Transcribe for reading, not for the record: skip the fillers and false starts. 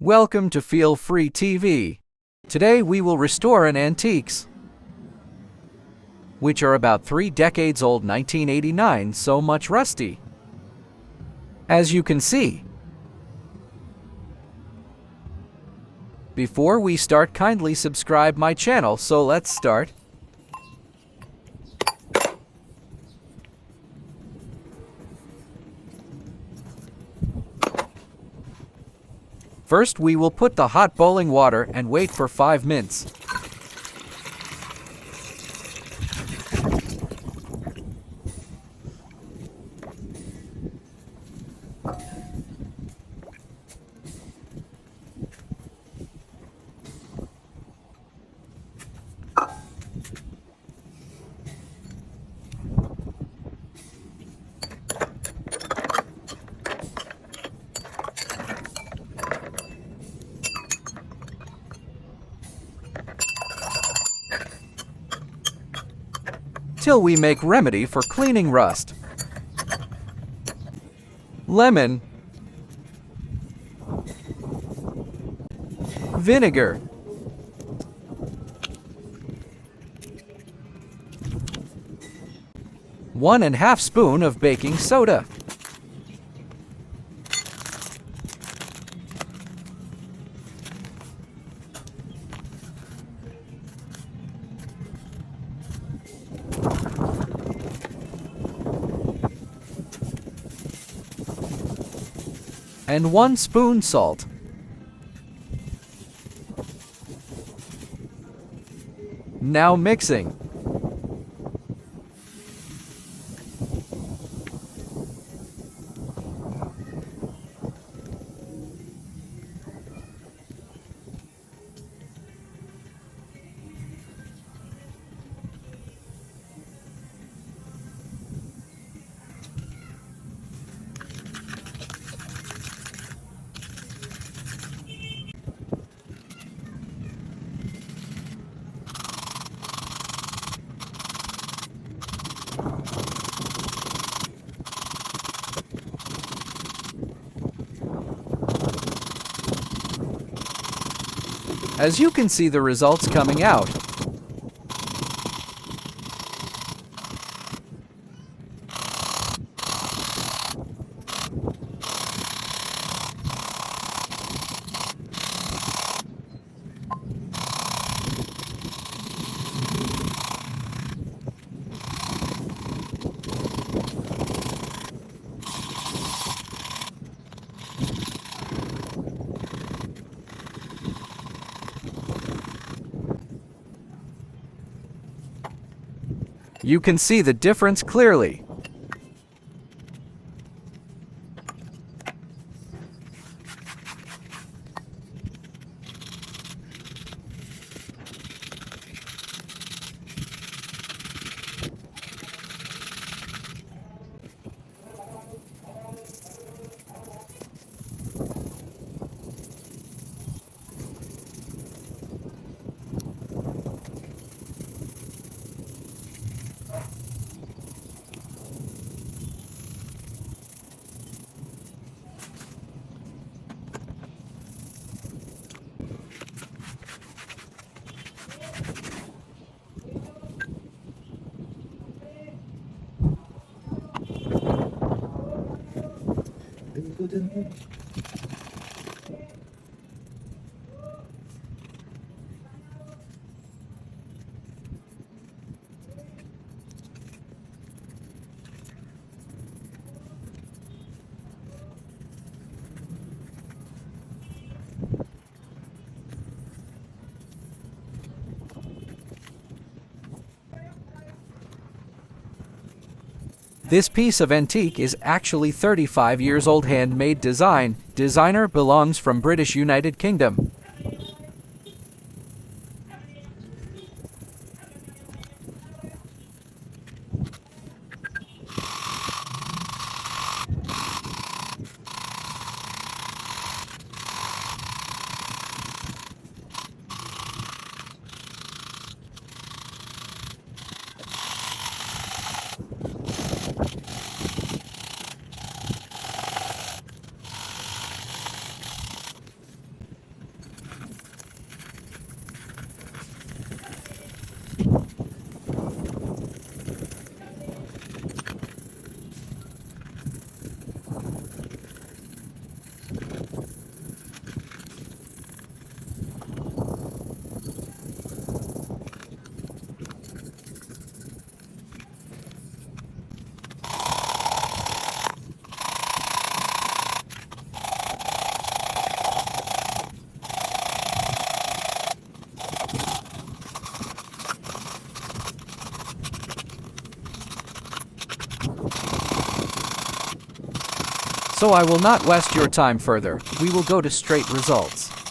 Welcome to Feel Free TV. Today we will restore an antiques, which are about 3 decades old, 1989, so much rusty. As you can see. Before we start, kindly subscribe my channel, so let's start. First, we will put the hot boiling water and wait for 5 minutes. Till we make remedy for cleaning rust. Lemon, vinegar, one and a half spoon of baking soda, and 1 spoon salt. Now mixing. As you can see the results coming out. You can see the difference clearly. This piece of antique is actually 35 years old, handmade design. Designer belongs from British United Kingdom. So I will not waste your time further, we will go to straight results.